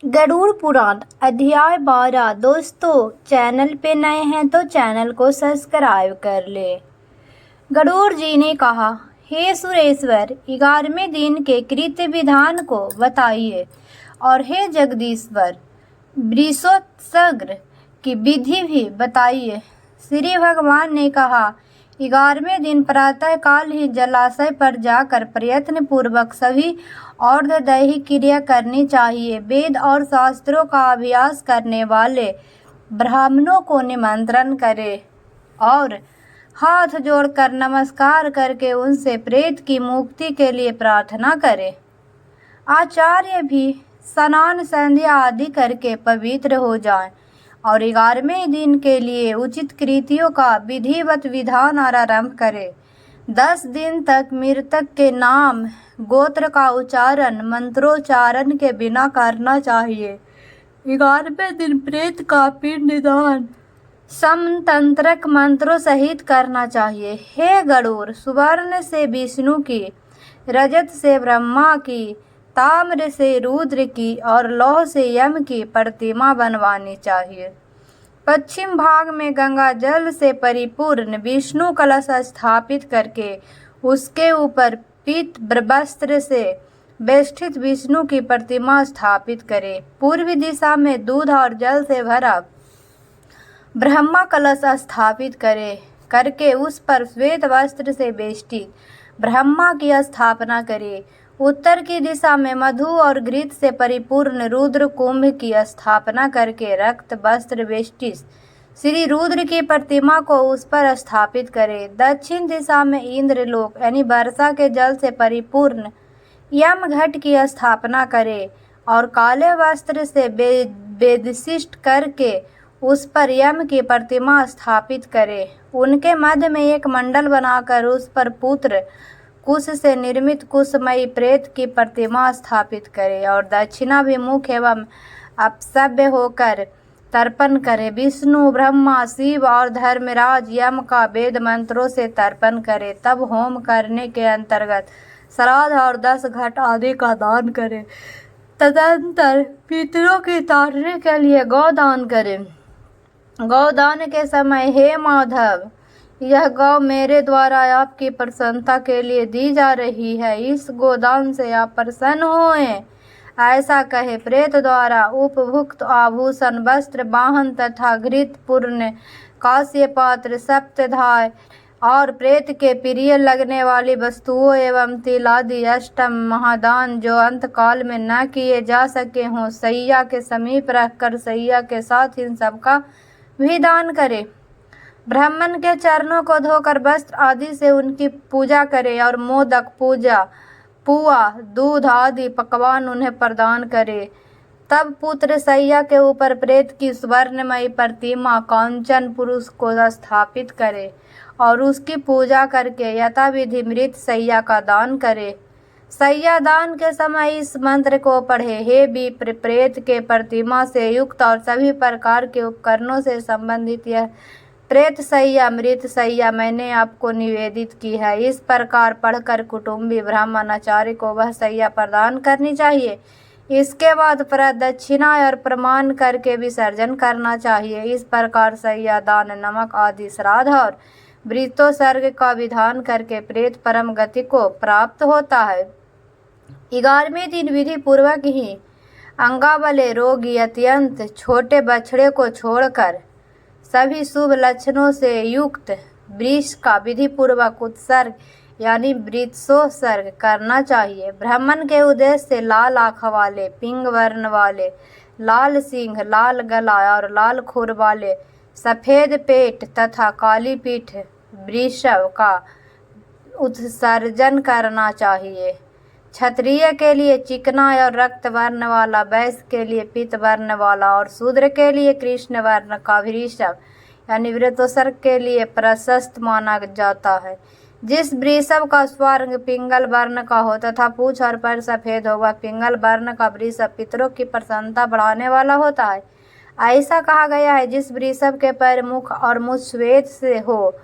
गरुड़ पुराण अध्याय 12। दोस्तों, चैनल पे नए हैं तो चैनल को सब्सक्राइब कर ले। गरुड़ जी ने कहा, हे सुरेश्वर, 11वें दिन के कृत्य विधान को बताइए, और हे जगदीश्वर, वृषोत्सर्ग की विधि भी बताइए। श्री भगवान ने कहा, 11वें दिन प्रातः काल ही जलाशय पर जाकर प्रयत्न पूर्वक सभी और्ध्वदैहिक क्रिया करनी चाहिए। वेद और शास्त्रों का अभ्यास करने वाले ब्राह्मणों को निमंत्रण करें और हाथ जोड़कर नमस्कार करके उनसे प्रेत की मुक्ति के लिए प्रार्थना करें। आचार्य भी स्नान संध्या आदि करके पवित्र हो जाएं और 11वें दिन के लिए उचित कृतियों का विधिवत विधान आरंभ करें। 10 दिन तक मृतक के नाम गोत्र का उच्चारण मंत्रोच्चारण के बिना करना चाहिए। 11वें दिन प्रेत का पिंडदान समतंत्रक मंत्रों सहित करना चाहिए। हे गरुड़, सुवर्ण से विष्णु की, रजत से ब्रह्मा की, ताम्र से रुद्र की और लौह से यम की प्रतिमा बनवानी चाहिए। पश्चिम भाग में गंगा जल से परिपूर्ण विष्णु कलश स्थापित करके उसके ऊपर पीत वस्त्र से वेष्टित विष्णु की प्रतिमा स्थापित करें। पूर्वी दिशा में दूध और जल से भरा ब्रह्मा कलश स्थापित करके उस पर श्वेत वस्त्र से वेष्टित ब्रह्मा की स्थापना करें। उत्तर की दिशा में मधु और घृत से परिपूर्ण रुद्र कुंभ की स्थापना करके रक्त वस्त्र वेष्टित श्री रुद्र की प्रतिमा को उस पर स्थापित करें। दक्षिण दिशा में इंद्रलोक यानी वर्षा के जल से परिपूर्ण यम घट की स्थापना करें और काले वस्त्र से वेदिशिष्ट करके उस पर यम की प्रतिमा स्थापित करें। उनके मध्य में एक मंडल बनाकर उस पर पुत्र कुश से निर्मित कुशमयी प्रेत की प्रतिमा स्थापित करें और दक्षिणाभिमुख एवं अपसभ्य होकर तर्पण करें। विष्णु, ब्रह्मा, शिव और धर्मराज यम का वेद मंत्रों से तर्पण करें। तब होम करने के अंतर्गत श्राद्ध और 10 घट आदि का दान करें। तदंतर पितरों की ताड़ने के लिए गौदान करें। गौदान के समय, हे माधव, यह गौ मेरे द्वारा आपकी प्रसन्नता के लिए दी जा रही है, इस गोदान से आप प्रसन्न होएं, ऐसा कहे। प्रेत द्वारा उपभुक्त आभूषण, वस्त्र, वाहन तथा घृत पूर्ण कांस्य पात्र, सप्तधाय और प्रेत के प्रिय लगने वाली वस्तुओं एवं तिल आदि अष्टम महादान जो अंत काल में न किए जा सके हों, सैया के समीप रखकर सैया के साथ इन सबका भी दान करे। ब्राह्मण के चरणों को धोकर वस्त्र आदि से उनकी पूजा करे और मोदक, पुआ, दूध आदि पकवान उन्हें प्रदान करे। तब पुत्र सैया के ऊपर प्रेत की स्वर्णमयी प्रतिमा कांचन पुरुष को स्थापित करे और उसकी पूजा करके यथाविधि मृत सैया का दान करे। सैया दान के समय इस मंत्र को पढ़े, हे विप्र, प्रेत के प्रतिमा से युक्त और सभी प्रकार के उपकरणों से संबंधित यह प्रेत सैया, मृत सैया मैंने आपको निवेदित की है। इस प्रकार पढ़कर कुटुंबी ब्राह्मण आचार्य को वह सैया प्रदान करनी चाहिए। इसके बाद प्रदक्षिणा और प्रमाण करके विसर्जन करना चाहिए। इस प्रकार सैया दान, नमक आदि श्राद्ध और वृषोत्सर्ग का विधान करके प्रेत परम गति को प्राप्त होता है। 11वें दिन विधि पूर्वक ही अंगावले रोगी अत्यंत छोटे बछड़े को छोड़कर सभी शुभ लक्षणों से युक्त वृष का विधि पूर्वक उत्सर्ग यानी वृषोत्सर्ग करना चाहिए। ब्राह्मण के उद्देश्य से लाल आँख वाले, पिंग वर्ण वाले, लाल सींग, लाल गला और लाल खुर वाले, सफेद पेट तथा काली पीठ वृषभ का उत्सर्जन करना चाहिए। क्षत्रिय के लिए चिकना और रक्त वर्ण वाला, वैश्य के लिए पीत वर्ण वाला और शूद्र के लिए कृष्ण वर्ण का वृषभ यानी वृषोत्सर्ग के लिए प्रशस्त माना जाता है। जिस वृषभ का स्वांग पिंगल वर्ण का हो तथा पूंछ और पैर सफेद हो, वह पिंगल वर्ण का वृषभ पितरों की प्रसन्नता बढ़ाने वाला होता है। ऐसा कहा गया है, जिस वृषभ के पैर, मुख और मुझ श्वेत से हो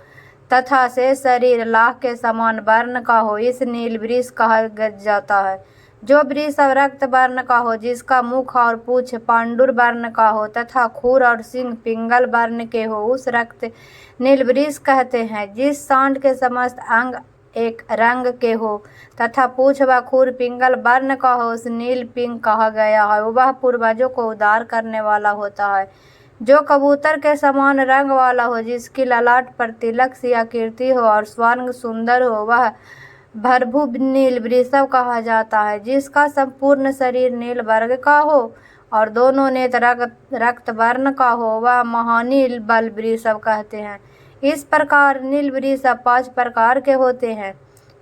तथा से शरीर लाख के समान वर्ण का हो, इस नील वृष कहा जाता है। जो वृषभ रक्त वर्ण का हो, जिसका मुख और पूंछ पांडुर वर्ण का हो तथा खुर और सिंह पिंगल वर्ण के हो, उस रक्त नील वृष कहते हैं। जिस सांड के समस्त अंग एक रंग के हो तथा पूंछ व खुर पिंगल वर्ण का हो, उस नील पिंग कहा गया है। वह पूर्वजों को उद्धार करने वाला होता है। जो कबूतर के समान रंग वाला हो, जिसकी ललाट पर तिलक सी आकृति हो और स्वर्ण सुंदर हो, वह भरभू नील वृषभ कहा जाता है। जिसका संपूर्ण शरीर नील वर्ग का हो और दोनों नेत्र रक्त वर्ण का हो, वह महानील बल वृषभ कहते हैं। इस प्रकार नील वृषभ 5 प्रकार के होते हैं।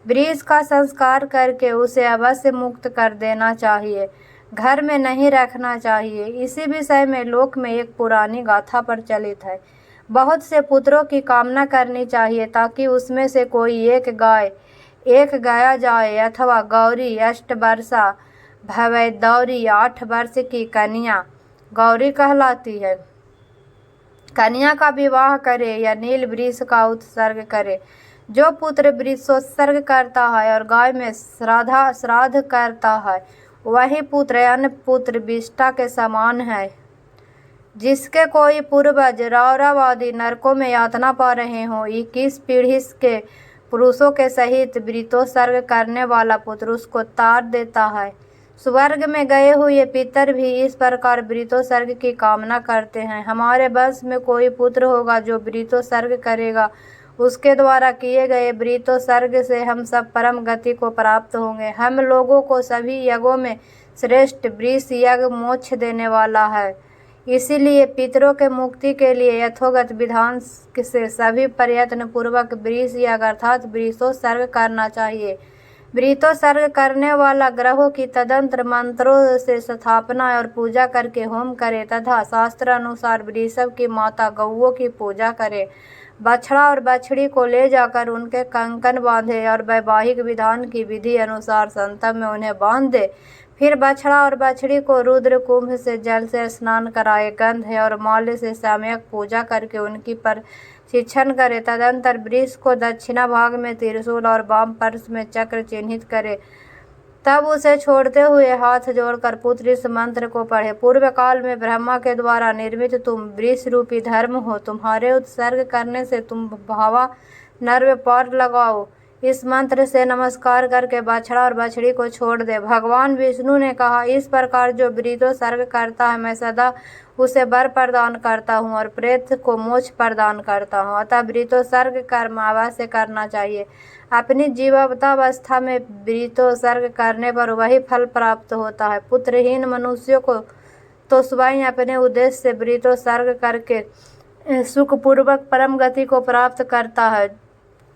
वृष का संस्कार करके उसे अवश्य मुक्त कर देना चाहिए, घर में नहीं रखना चाहिए। इसी विषय में लोक में एक पुरानी गाथा प्रचलित है। बहुत से पुत्रों की कामना करनी चाहिए ताकि उसमें से कोई एक गाया जाए, अथवा गौरी 8 वर्षा भवैदौरी 8 वर्ष की कन्या गौरी कहलाती है, कन्या का विवाह करे या नील वृष का उत्सर्ग करे। जो पुत्र वृषोत्सर्ग करता है और गाय में श्राद्ध करता है, वही पुत्र अन्य पुत्र विष्ठा के समान है। जिसके कोई पूर्वज रौरव नरकों में यातना पा रहे हों, 21 पीढ़ी के पुरुषों के सहित वृषोत्सर्ग करने वाला पुत्र उसको तार देता है। स्वर्ग में गए हुए पितर भी इस प्रकार वृषोत्सर्ग की कामना करते हैं। हमारे वंश में कोई पुत्र होगा जो वृषोत्सर्ग करेगा, उसके द्वारा किए गए वृषोत्सर्ग से हम सब परम गति को प्राप्त होंगे। हम लोगों को सभी यज्ञों में श्रेष्ठ वृष यज्ञ मोक्ष देने वाला है। इसीलिए पितरों के मुक्ति के लिए यथोगत विधान से सभी प्रयत्न पूर्वक वृष यज्ञ अर्थात वृषोत्सर्ग करना चाहिए। वृषोत्सर्ग करने वाला ग्रहों की तदंतर मंत्रों से स्थापना और पूजा करके होम करे तथा शास्त्र अनुसार वृषभ की माता गौओं की पूजा करे। बछड़ा और बछड़ी को ले जाकर उनके कंकन बांधे और वैवाहिक विधान की विधि अनुसार संतब में उन्हें बांध दे। फिर बछड़ा और बछड़ी को रुद्र कुंभ से जल से स्नान कराए, गंध और माल्य से सम्यक पूजा करके उनकी प्रशिक्षण करे। तदंतर वृष को दक्षिणा भाग में त्रिशूल और वाम पार्श्व में चक्र चिन्हित करे। तब उसे छोड़ते हुए हाथ जोड़कर पुत्र इस मंत्र को पढ़े। पूर्व काल में ब्रह्मा के द्वारा निर्मित तुम वृष रूपी धर्म हो, तुम्हारे उत्सर्ग करने से तुम भावा नर्व पार लगाओ। इस मंत्र से नमस्कार करके बछड़ा और बछड़ी को छोड़ दे। भगवान विष्णु ने कहा, इस प्रकार जो वृषोत्सर्ग करता है, मैं सदा उसे वर प्रदान करता हूँ और प्रेत को मोक्ष प्रदान करता हूँ। अतः वृषोत्सर्ग कर्म अवश्य करना चाहिए। अपनी जीवावस्था में वृषोत्सर्ग करने पर वही फल प्राप्त होता है। पुत्रहीन मनुष्यों को तो स्वयं अपने उद्देश्य से वृषोत्सर्ग करके सुखपूर्वक परम गति को प्राप्त करता है।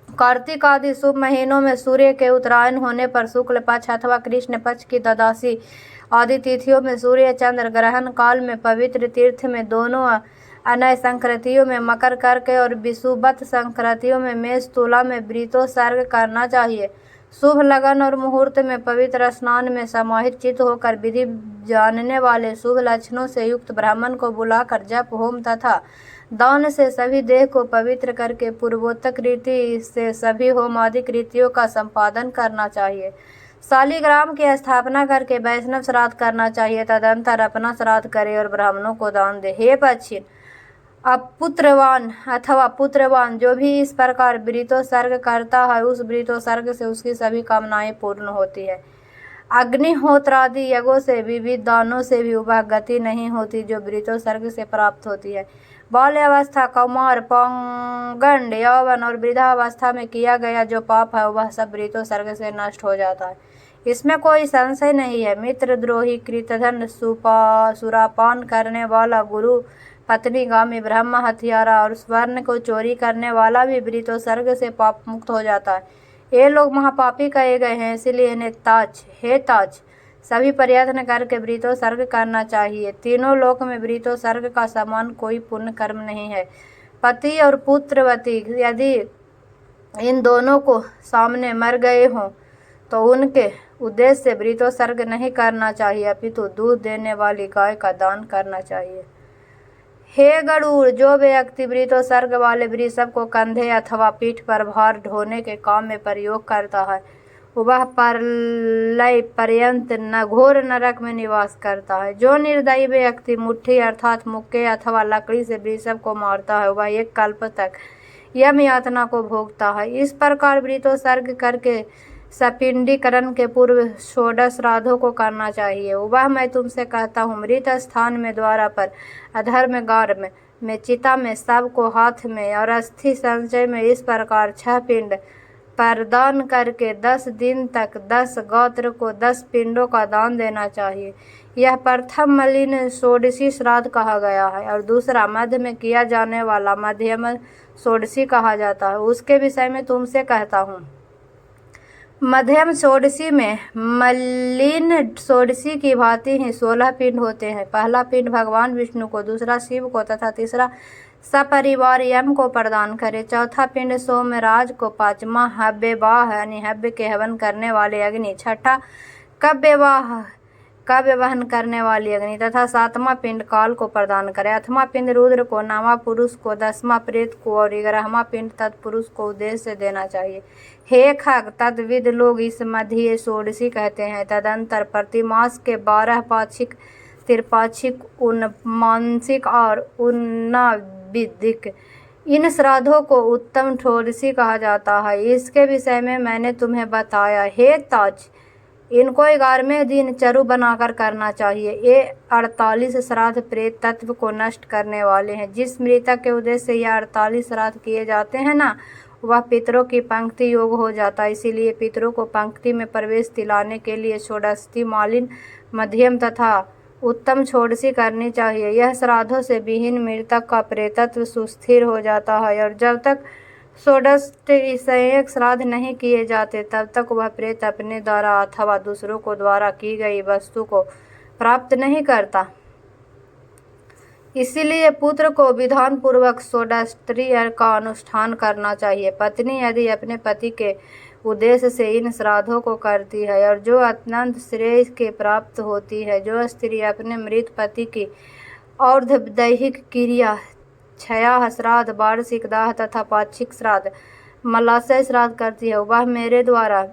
कार्तिक आदि शुभ महीनों में सूर्य के उत्तरायण होने पर शुक्ल पक्ष अथवा कृष्ण पक्ष की द्वादशी आदि तिथियों में सूर्य चंद्र ग्रहण काल में पवित्र तीर्थ में, दोनों अनय संक्रांतियों में मकर करके और विषुवत संक्रांतियों में मेष तुला में वृषोत्सर्ग करना चाहिए। शुभ लगन और मुहूर्त में पवित्र स्नान में समाहित चित्त होकर विधि जानने वाले शुभ लक्षणों से युक्त ब्राह्मण को बुलाकर जप होम तथा दान से सभी देह को पवित्र करके पूर्वोक्त रीति से सभी होम आदि कृतियों का संपादन करना चाहिए। शालिग्राम की स्थापना करके वैष्णव श्राद्ध करना चाहिए। तदंतर अपना श्राद्ध करे और ब्राह्मणों को दान दे। हे पश्चिम अपुत्रवान अथवा पुत्रवान जो भी इस प्रकार वृषोत्सर्ग करता है, उस वृषोत्सर्ग से उसकी सभी कामनाएं पूर्ण होती है। अग्निहोत्रादि यज्ञों से विविध दानों से भी वह गति नहीं होती जो वृषोत्सर्ग से प्राप्त होती है। बाल्यावस्था, कौमार, पौगंड, यौवन और वृद्धावस्था में किया गया जो पाप है, वह सब वृषोत्सर्ग से नष्ट हो जाता है, इसमें कोई संशय नहीं है। मित्रद्रोही, कृतधन, सुरापान करने वाला, गुरु पत्नीगामी, ब्रह्म हत्यारा और स्वर्ण को चोरी करने वाला भी वृषोत्सर्ग से पाप मुक्त हो जाता है। ये लोग महापापी कहे गए हैं, इसलिए इन्हें ताज सभी प्रयत्न करके वृषोत्सर्ग करना चाहिए। तीनों लोक में वृषोत्सर्ग का समान कोई पुण्य कर्म नहीं है। पति और पुत्रवती यदि इन दोनों को सामने मर गए हों तो उनके उद्देश्य से वृषोत्सर्ग नहीं करना चाहिए, अपितु दूध देने वाली गाय का दान करना चाहिए। हे गरुड़, जो व्यक्ति वृषोत्सर्ग वाले वृषभ को कंधे अथवा पीठ पर भार ढोने के काम में प्रयोग करता है, वह प्रलय पर्यंत न घोर नरक में निवास करता है। जो निर्दयी व्यक्ति मुट्ठी अर्थात मुक्के अथवा लकड़ी से वृषभ को मारता है वह 1 कल्प तक यम यातना को भोगता है। इस प्रकार वृतोत्सर्ग करके सपिंडीकरण के पूर्व 16 श्राद्धों को करना चाहिए। वह मैं तुमसे कहता हूँ, मृत स्थान में द्वारा पर, अधर्म गार में चिता में, शव को हाथ में और अस्थि संचय में इस प्रकार 6 पिंड प्रदान करके 10 दिन तक 10 गोत्र को 10 पिंडों का दान देना चाहिए। यह प्रथम मलिन षोडशी श्राद्ध कहा गया है और दूसरा मध्य में किया जाने वाला मध्यम षोडशी कहा जाता है। उसके विषय में तुमसे कहता हूँ। मध्यम षोडशी में मलिन षोडशी की भांति ही 16 पिंड होते हैं। पहला पिंड भगवान विष्णु को, दूसरा शिव को तथा तीसरा सपरिवार यम को प्रदान करे। चौथा पिंड सोमराज को, पांचवा हव्यवाह यानी हव्य के हवन करने वाले अग्नि, छठा काव्य वहन करने वाली अग्नि तथा 7वां पिंड काल को प्रदान करे। 8वां पिंड रुद्र को, 9वां पुरुष को, 10वां प्रेत को और 11वां पिंड तत्पुरुष को उद्देश्य से देना चाहिए। हे खग, तद्विद लोग इस मध्य षोडशी कहते हैं। तदंतर प्रतिमास के 12 पाक्षिक, त्रिपाक्षिक, उनमांसिक और उनविदिक इन श्राद्धों को उत्तम षोडशी कहा जाता है। इसके विषय में मैंने तुम्हें बताया। हे ताज, इनको 11वें दिन चरु बनाकर करना चाहिए। ये 48 श्राद्ध प्रेत तत्व को नष्ट करने वाले हैं। जिस मृतक के उद्देश्य से ये 48 श्राद्ध किए जाते हैं ना, वह पितरों की पंक्ति योग हो जाता है। इसीलिए पितरों को पंक्ति में प्रवेश दिलाने के लिए षोडशी मालिन, मध्यम तथा उत्तम षोडशी करनी चाहिए। यह श्राद्धों से विहीन मृतक का प्रेतत्व सुस्थिर हो जाता है और जब तक षोडशसंयोग श्राद्ध नहीं किए जाते तब तक वह प्रेत अपने द्वारा अथवा दूसरों को द्वारा की गई वस्तु को प्राप्त नहीं करता। इसीलिए पुत्र को विधान पूर्वक षोडशी का अनुष्ठान करना चाहिए। पत्नी यदि अपने पति के उद्देश्य से इन श्राद्धों को करती है और जो अत्यंत श्रेय के प्राप्त होती है, जो स्त्री अपने मृत पति की और्ध्वदैहिक क्रिया, क्षया श्राद्ध, वार्षिक दाह तथा पाक्षिक श्राद्ध, मलाशय श्राद्ध करती है, वह मेरे द्वारा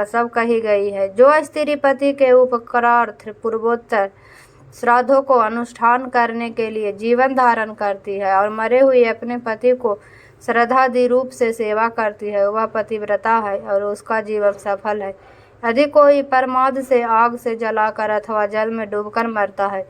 सब कही गई है। जो स्त्री पति के उपकारार्थ पूर्वोत्तर श्राद्धों को अनुष्ठान करने के लिए जीवन धारण करती है और मरे हुए अपने पति को श्रद्धादि रूप से सेवा करती है, वह पतिव्रता है और उसका जीवन सफल है। यदि कोई प्रमाद से आग से जलाकर अथवा जल में डूबकर मरता है,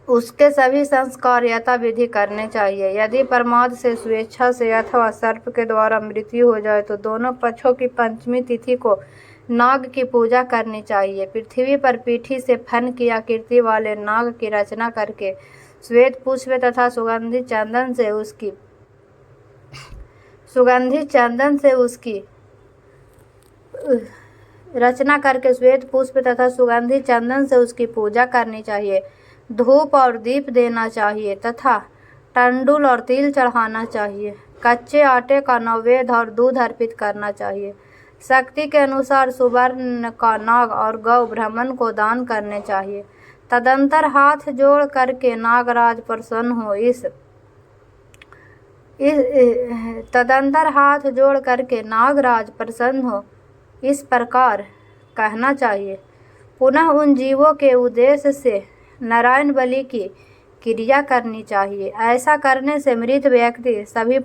उसके सभी संस्कार यथाविधि करने चाहिए। यदि प्रमाद से, स्वेच्छा से अथवा सर्प के द्वारा मृत्यु हो जाए तो दोनों पक्षों की पंचमी तिथि को नाग की पूजा करनी चाहिए। पृथ्वी पर पीठी से फन की आकृति वाले नाग की रचना करके श्वेत पुष्प तथा सुगंधित चंदन से उसकी पूजा करनी चाहिए। धूप और दीप देना चाहिए तथा टंडुल और तिल चढ़ाना चाहिए। कच्चे आटे का नैवेद्य और दूध अर्पित करना चाहिए। शक्ति के अनुसार सुवर्ण का नाग और गौ ब्राह्मण को दान करने चाहिए। तदंतर हाथ जोड़ करके नागराज प्रसन्न हो इस प्रकार कहना चाहिए। पुनः उन जीवों के उद्देश्य से नारायण बलि की क्रिया करनी चाहिए। ऐसा करने से मृत व्यक्ति सभी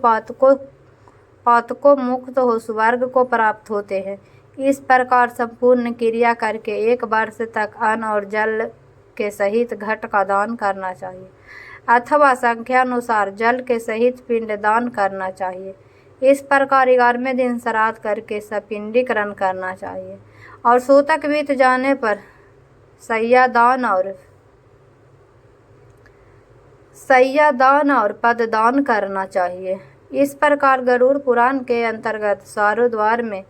पातकों मुक्त हो स्वर्ग को प्राप्त होते हैं। इस प्रकार संपूर्ण क्रिया करके 1 वर्ष तक अन्न और जल के सहित घट का दान करना चाहिए अथवा संख्यानुसार जल के सहित पिंड दान करना चाहिए। इस प्रकार 11वें दिन श्राद्ध करके सपिंडीकरण करना चाहिए और सूतक बीत जाने पर सय्यादान और पददान करना चाहिए। इस प्रकार गरुड़ पुराण के अंतर्गत सारोद्वार में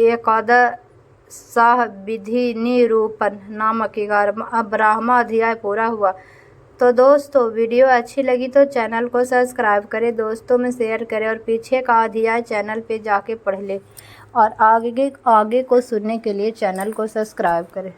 एकादशाह विधि निरूपण नामक 11वां अध्याय पूरा हुआ। तो दोस्तों, वीडियो अच्छी लगी तो चैनल को सब्सक्राइब करें, दोस्तों में शेयर करें और पीछे का अध्याय चैनल पे जाके पढ़ लें और आगे को सुनने के लिए चैनल को सब्सक्राइब करें।